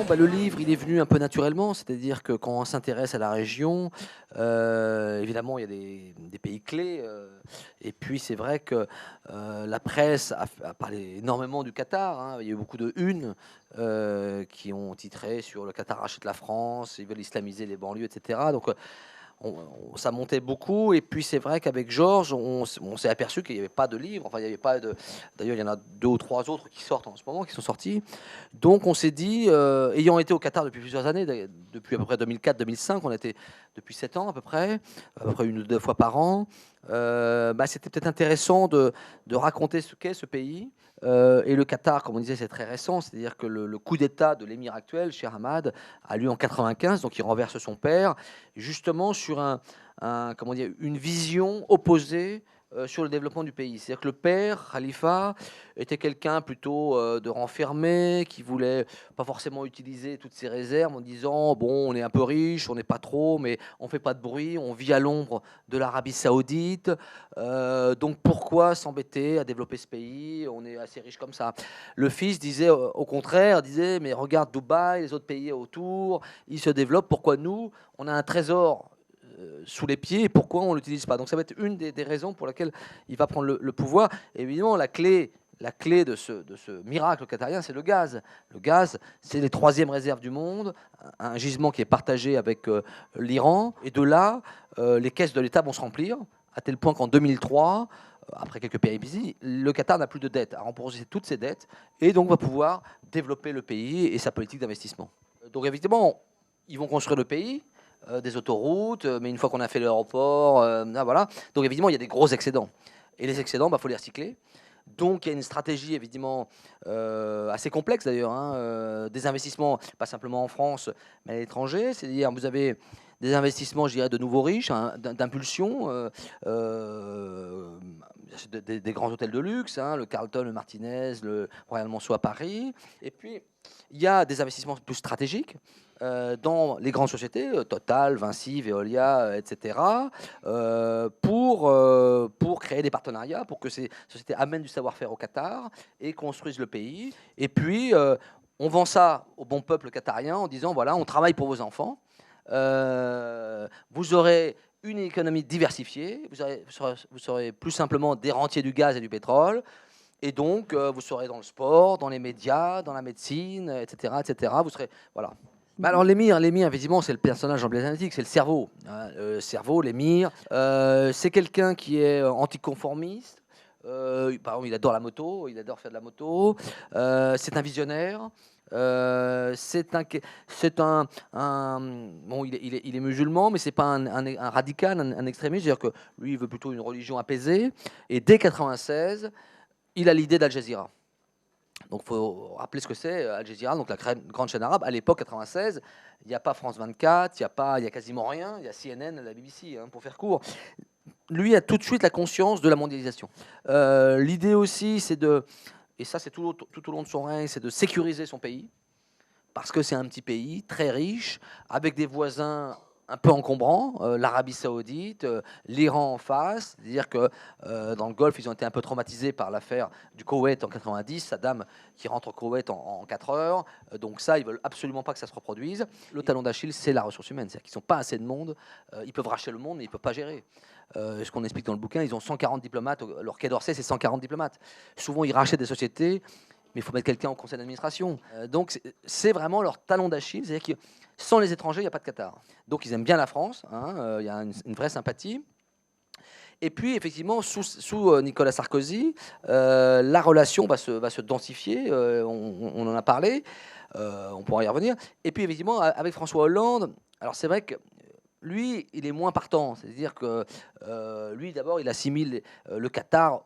Non, bah, le livre, il est venu un peu naturellement, c'est-à-dire que quand on s'intéresse à la région, évidemment, il y a des pays clés, et puis c'est vrai que, la presse a parlé énormément du Qatar, hein. Il y a eu beaucoup de une, qui ont titré sur «Le Qatar rachète la France», ils veulent islamiser les banlieues et cetera, donc ça montait beaucoup et puis c'est vrai qu'avec Georges, on s'est aperçu qu'il n'y avait pas de livre, enfin il y avait pas de d'ailleurs il y en a 2 ou 3 autres qui sortent en ce moment, qui sont sortis. Donc on s'est dit, ayant été au Qatar depuis plusieurs années, depuis à peu près 2004-2005, on était depuis 7 ans à peu près 1 ou 2 fois par an, bah, c'était peut-être intéressant de raconter ce qu'est ce pays. Et le Qatar, comme on disait, c'est très récent, c'est-à-dire que le coup d'État de l'émir actuel, Cheikh Hamad, a lieu en 95, donc il renverse son père, justement sur comment dire, une vision opposée sur le développement du pays. C'est-à-dire que le père, Khalifa, était quelqu'un plutôt de renfermé, qui voulait pas forcément utiliser toutes ses réserves en disant bon, on est un peu riche, on n'est pas trop, mais on fait pas de bruit, on vit à l'ombre de l'Arabie Saoudite, donc pourquoi s'embêter à développer ce pays? On est assez riche comme ça. Le fils disait au contraire, disait mais regarde Dubaï, les autres pays autour, ils se développent, pourquoi nous, on a un trésor sous les pieds, et pourquoi on ne l'utilise pas? Donc ça va être une des raisons pour laquelle il va prendre le pouvoir. Et évidemment, la clé de ce miracle qatarien, c'est le gaz. Le gaz, c'est les troisièmes réserves du monde, un gisement qui est partagé avec l'Iran. Et de là, les caisses de l'État vont se remplir, à tel point qu'en 2003, après quelques péripéties, le Qatar n'a plus de dettes, a remboursé toutes ses dettes, et donc va pouvoir développer le pays et sa politique d'investissement. Donc évidemment, ils vont construire le pays, des autoroutes, mais une fois qu'on a fait l'aéroport, voilà. Donc évidemment, il y a des gros excédents. Et les excédents, bah, faut les recycler. Donc il y a une stratégie évidemment assez complexe d'ailleurs, hein, des investissements, pas simplement en France, mais à l'étranger. C'est-à-dire vous avez des investissements, je dirais, de nouveaux riches, hein, d'impulsion, des grands hôtels de luxe, hein, le Carlton, le Martinez, le Royal Monceau à Paris. Et puis il y a des investissements plus stratégiques dans les grandes sociétés, Total, Vinci, Veolia, etc., pour créer des partenariats, pour que ces sociétés amènent du savoir-faire au Qatar et construisent le pays. Et puis, on vend ça au bon peuple qatarien en disant, voilà, on travaille pour vos enfants, vous aurez une économie diversifiée, vous serez plus simplement des rentiers du gaz et du pétrole, et donc vous serez dans le sport, dans les médias, dans la médecine, etc., etc. Vous serez, voilà. Bah alors l'émir, effectivement, c'est le personnage emblématique, c'est le cerveau, hein, cerveau, l'émir. C'est quelqu'un qui est anticonformiste. Par exemple, il adore la moto, il adore faire de la moto. C'est un visionnaire. C'est bon, il est musulman, mais c'est pas un radical, un extrémiste. C'est-à-dire que lui, il veut plutôt une religion apaisée. Et dès 96, il a l'idée d'Al Jazeera. Donc il faut rappeler ce que c'est Al Jazeera, donc la grande chaîne arabe. À l'époque, 96, il n'y a pas France 24, il y a quasiment rien. Il y a CNN, la BBC, hein, pour faire court. Lui a tout de suite la conscience de la mondialisation. L'idée aussi, c'est et ça c'est tout au long de son règne, c'est de sécuriser son pays, parce que c'est un petit pays très riche, avec des voisins un peu encombrants, l'Arabie Saoudite, l'Iran en face. C'est-à-dire que dans le Golfe, ils ont été un peu traumatisés par l'affaire du Koweït en 90, Saddam qui rentre au Koweït en 4 heures. Donc ça, ils veulent absolument pas que ça se reproduise. Le talon d'Achille, c'est la ressource humaine. C'est-à-dire qu'ils n'ont pas assez de monde. Ils peuvent racheter le monde, mais ils ne peuvent pas gérer. Ce qu'on explique dans le bouquin, ils ont 140 diplomates. Leur Quai d'Orsay, c'est 140 diplomates. Souvent, ils rachètent des sociétés, mais il faut mettre quelqu'un au conseil d'administration. Donc c'est vraiment leur talon d'Achille, c'est-à-dire que sans les étrangers, il n'y a pas de Qatar. Donc ils aiment bien la France, hein, il y a une vraie sympathie. Et puis effectivement, sous Nicolas Sarkozy, la relation va se densifier, on en a parlé, on pourra y revenir. Et puis effectivement, avec François Hollande, alors c'est vrai que lui, il est moins partant, c'est-à-dire que lui d'abord, il assimile le Qatar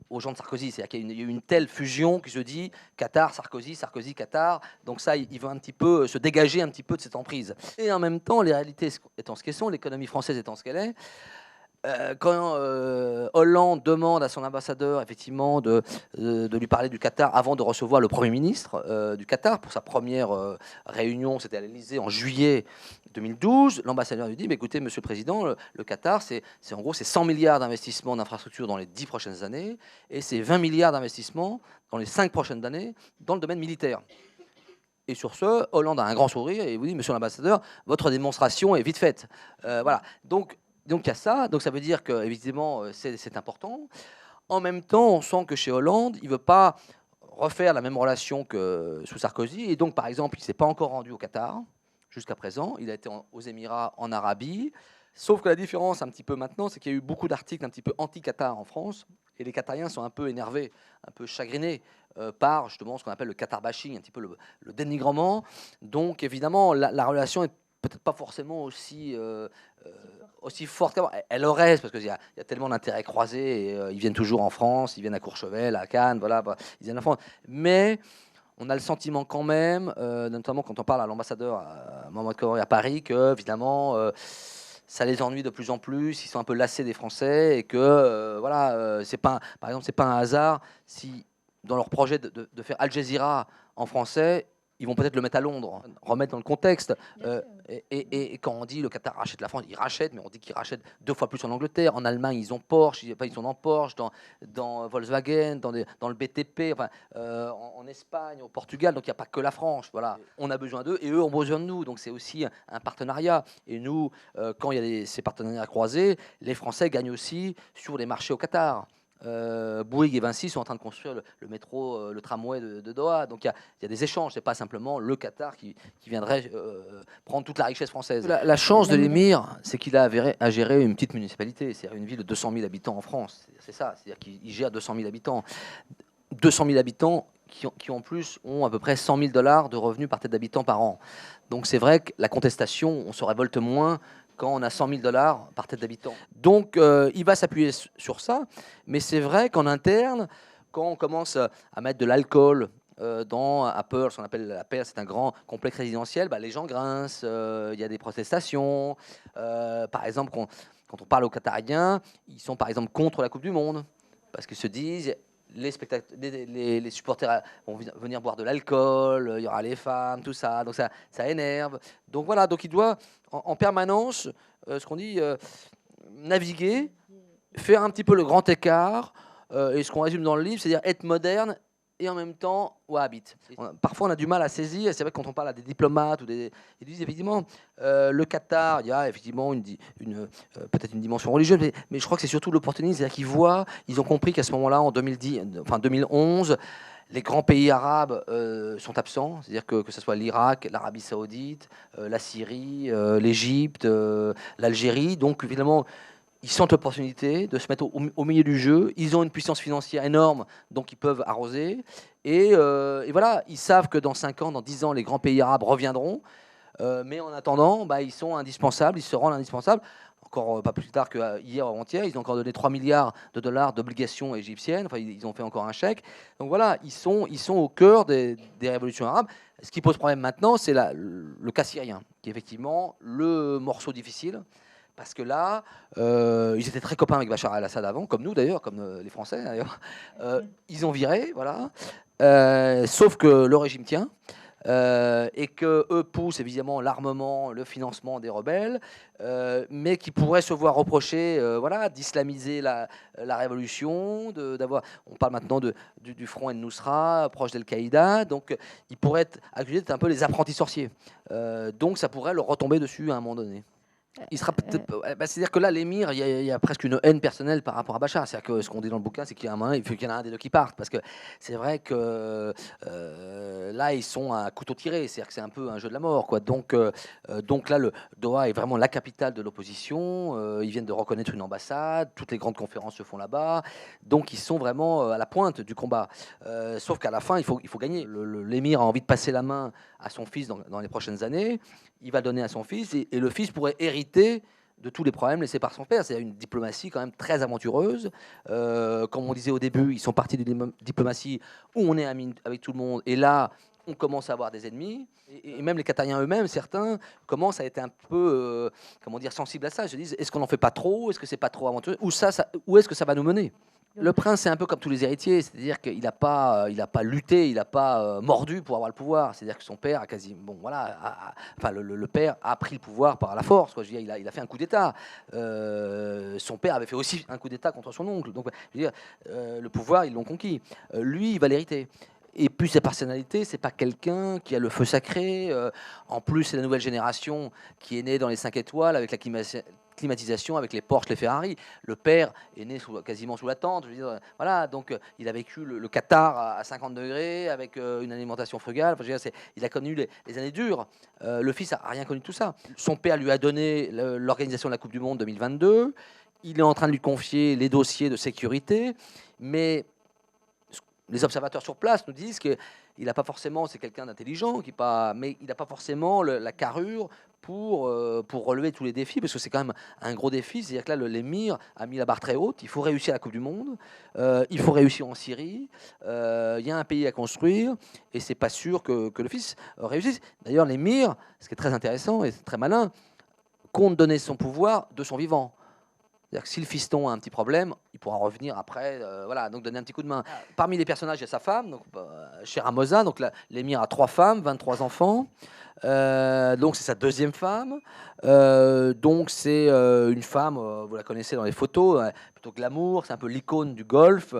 aux gens de Sarkozy. C'est-à-dire qu'il y a eu une telle fusion qui se dit Qatar, Sarkozy, Sarkozy, Qatar. Donc ça, il veut un petit peu se dégager un petit peu de cette emprise. Et en même temps, les réalités étant ce qu'elles sont, l'économie française étant ce qu'elle est, quand Hollande demande à son ambassadeur effectivement de lui parler du Qatar avant de recevoir le Premier ministre du Qatar pour sa première réunion, c'était à l'Élysée en juillet 2012, l'ambassadeur lui dit mais écoutez, monsieur le président, le Qatar, c'est en gros c'est 100 milliards d'investissements d'infrastructures dans les 10 prochaines années et c'est 20 milliards d'investissements dans les 5 prochaines années dans le domaine militaire. Et sur ce, Hollande a un grand sourire et vous dit, monsieur l'ambassadeur, votre démonstration est vite faite. Voilà. Donc il y a ça. Donc ça veut dire que évidemment c'est important. En même temps, on sent que chez Hollande, il ne veut pas refaire la même relation que sous Sarkozy. Et donc, par exemple, il ne s'est pas encore rendu au Qatar jusqu'à présent. Il a été aux Émirats, en Arabie. Sauf que la différence un petit peu maintenant, c'est qu'il y a eu beaucoup d'articles un petit peu anti-Qatar en France. Et les Qatariens sont un peu énervés, un peu chagrinés par justement ce qu'on appelle le Qatar bashing, un petit peu le dénigrement. Donc, évidemment, la relation est peut-être pas forcément aussi forte qu'avant. Elle le reste, parce qu'il y a tellement d'intérêts croisés, et ils viennent toujours en France, ils viennent à Courchevel, à Cannes, voilà, ils viennent en France. Mais on a le sentiment quand même, notamment quand on parle à l'ambassadeur Mohamed Karoui à Paris, que évidemment ça les ennuie de plus en plus, ils sont un peu lassés des Français, et que voilà, c'est pas, par exemple, c'est pas un hasard si dans leur projet de faire Al Jazeera en français, ils vont peut-être le mettre à Londres, remettre dans le contexte. Et quand on dit le Qatar rachète la France, ils rachètent, mais on dit qu'ils rachètent 2 fois plus en Angleterre. En Allemagne, ils ont Porsche, ils sont dans Porsche, dans Volkswagen, dans le BTP, enfin, en Espagne, au Portugal. Donc il n'y a pas que la France. Voilà. On a besoin d'eux et eux ont besoin de nous. Donc c'est aussi un partenariat. Et nous, quand il y a ces partenariats croisés, les Français gagnent aussi sur les marchés au Qatar. Bouygues et Vinci sont en train de construire le métro, le tramway de Doha. Donc il y a des échanges, c'est pas simplement le Qatar qui viendrait prendre toute la richesse française. La chance de l'émir, c'est qu'il a à gérer une petite municipalité, c'est-à-dire une ville de 200 000 habitants en France. C'est ça, c'est-à-dire qu'il gère 200 000 habitants. 200 000 habitants qui en plus ont à peu près 100 000 $ de revenus par tête d'habitant par an. Donc c'est vrai que la contestation, on se révolte moins quand on a 100 000 $ par tête d'habitant. Donc il va s'appuyer sur ça, mais c'est vrai qu'en interne, quand on commence à mettre de l'alcool à Pearl, ce qu'on appelle la Pearl, c'est un grand complexe résidentiel, bah, les gens grincent, il y a des protestations. Par exemple, quand on parle aux Qatariens, ils sont par exemple contre la Coupe du Monde, parce qu'ils se disent les supporters vont venir boire de l'alcool, il y aura les femmes, tout ça, donc ça énerve. Donc voilà, donc il doit en permanence, ce qu'on dit, naviguer, faire un petit peu le grand écart, et ce qu'on résume dans le livre, c'est-à-dire être moderne et en même temps wahhabite. Parfois, on a du mal à saisir. C'est vrai que quand on parle à des diplomates, ils disent effectivement, le Qatar, il y a effectivement peut-être une dimension religieuse, mais je crois que c'est surtout l'opportunisme. C'est-à-dire qu'ils voient, ils ont compris qu'à ce moment-là, en 2011, les grands pays arabes sont absents, c'est-à-dire que ce soit l'Irak, l'Arabie Saoudite, la Syrie, l'Égypte, l'Algérie. Donc, évidemment, ils sentent l'opportunité de se mettre au milieu du jeu. Ils ont une puissance financière énorme, donc ils peuvent arroser. Et voilà, ils savent que dans 5 ans, dans 10 ans, les grands pays arabes reviendront. Mais en attendant, ils sont indispensables, ils se rendent indispensables. Encore pas plus tard que hier ou avant-hier, ils ont encore donné 3 milliards de dollars d'obligations égyptiennes. Enfin, ils ont fait encore un chèque. Donc voilà, ils sont au cœur des révolutions arabes. Ce qui pose problème maintenant, c'est le cas syrien, qui est effectivement le morceau difficile. Parce que là, ils étaient très copains avec Bachar el-Assad avant, comme nous d'ailleurs, comme les Français d'ailleurs. Ils ont viré, voilà. Sauf que le régime tient. Et qu'eux poussent évidemment l'armement, le financement des rebelles, mais qui pourraient se voir reprocher d'islamiser la révolution, on parle maintenant du front El-Nusra, proche d'Al-Qaïda, donc ils pourraient être accusés d'être un peu les apprentis sorciers. Donc ça pourrait leur retomber dessus à un moment donné. Il sera c'est-à-dire que là, l'émir, il y a presque une haine personnelle par rapport à Bachar. C'est-à-dire que ce qu'on dit dans le bouquin, c'est qu'il y a un moment, il faut qu'il y en ait un des deux qui parte. Parce que c'est vrai que là, ils sont à couteau tiré. C'est-à-dire que c'est un peu un jeu de la mort, quoi. Donc là, le Doha est vraiment la capitale de l'opposition. Ils viennent de reconnaître une ambassade. Toutes les grandes conférences se font là-bas. Donc ils sont vraiment à la pointe du combat. Sauf qu'à la fin, il faut gagner. L'émir a envie de passer la main à son fils dans les prochaines années. Il va donner à son fils et le fils pourrait hériter de tous les problèmes laissés par son père. C'est une diplomatie quand même très aventureuse. Comme on disait au début, ils sont partis d'une diplomatie où on est amis avec tout le monde. Et là, on commence à avoir des ennemis. Et même les Qatariens eux-mêmes, certains, commencent à être un peu sensibles à ça. Ils se disent, est-ce qu'on n'en fait pas trop? Est-ce que c'est pas trop aventureux? Où est-ce que ça va nous mener? Le prince, c'est un peu comme tous les héritiers, c'est-à-dire qu'il n'a pas lutté, il n'a pas mordu pour avoir le pouvoir. C'est-à-dire que son père a le père a pris le pouvoir par la force. Quoi. Je veux dire, il a fait un coup d'État. Son père avait fait aussi un coup d'État contre son oncle. Donc, je veux dire, le pouvoir, ils l'ont conquis. Lui, il va l'hériter. Et puis sa personnalité, c'est pas quelqu'un qui a le feu sacré. En plus, c'est la nouvelle génération qui est née dans les 5 étoiles avec la climatisation, avec les Porsche, les Ferrari. Le père est né quasiment sous la tente. Je veux dire, voilà, donc il a vécu le Qatar à 50 degrés avec une alimentation frugale. Enfin, je veux dire, il a connu les années dures. Le fils a rien connu de tout ça. Son père lui a donné l'organisation de la Coupe du Monde 2022. Il est en train de lui confier les dossiers de sécurité, mais les observateurs sur place nous disent qu'il n'a pas forcément, c'est quelqu'un d'intelligent, mais il n'a pas forcément la carrure pour relever tous les défis, parce que c'est quand même un gros défi. C'est-à-dire que là, l'émir a mis la barre très haute. Il faut réussir à la Coupe du Monde, il faut réussir en Syrie, il y a un pays à construire, et c'est pas sûr que le fils réussisse. D'ailleurs, l'émir, ce qui est très intéressant et très malin, compte donner son pouvoir de son vivant. C'est-à-dire que si le fiston a un petit problème, il pourra revenir après, voilà, donc donner un petit coup de main. Parmi les personnages, il y a sa femme, donc Scheherazade, donc l'émir a 3 femmes, 23 enfants, donc c'est sa 2e femme, donc c'est une femme, vous la connaissez dans les photos, plutôt glamour, c'est un peu l'icône du golf,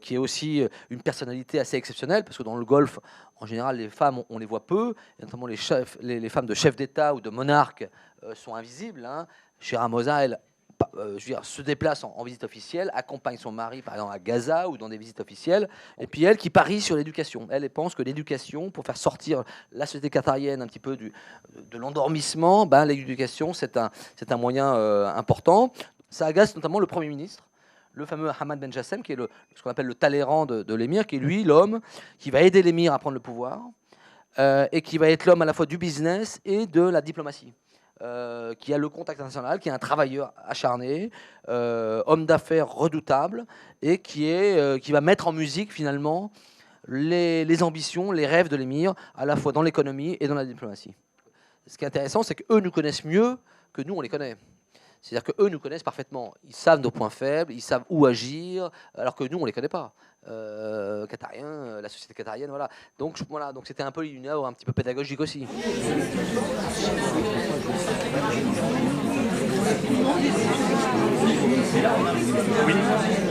qui est aussi une personnalité assez exceptionnelle, parce que dans le golf, en général, les femmes, on les voit peu, et notamment les femmes de chefs d'État ou de monarques sont invisibles. Scheherazade, elle, je veux dire, se déplace en visite officielle, accompagne son mari par exemple à Gaza ou dans des visites officielles, et puis elle qui parie sur l'éducation. Elle pense que l'éducation, pour faire sortir la société qatarienne un petit peu de l'endormissement, l'éducation c'est un moyen important. Ça agace notamment le Premier ministre, le fameux Hamad Ben Jassem, qui est ce qu'on appelle le Talleyrand de l'émir, qui est lui l'homme qui va aider l'émir à prendre le pouvoir, et qui va être l'homme à la fois du business et de la diplomatie. Qui a le contact international, qui est un travailleur acharné, homme d'affaires redoutable, et qui va mettre en musique finalement les ambitions, les rêves de l'émir, à la fois dans l'économie et dans la diplomatie. Ce qui est intéressant, c'est qu'eux nous connaissent mieux que nous, on les connaît. C'est-à-dire qu'eux nous connaissent parfaitement. Ils savent nos points faibles, ils savent où agir, alors que nous, on ne les connaît pas. Qatariens, la société qatarienne, voilà. Donc c'était un peu une œuvre un petit peu pédagogique aussi. Oui.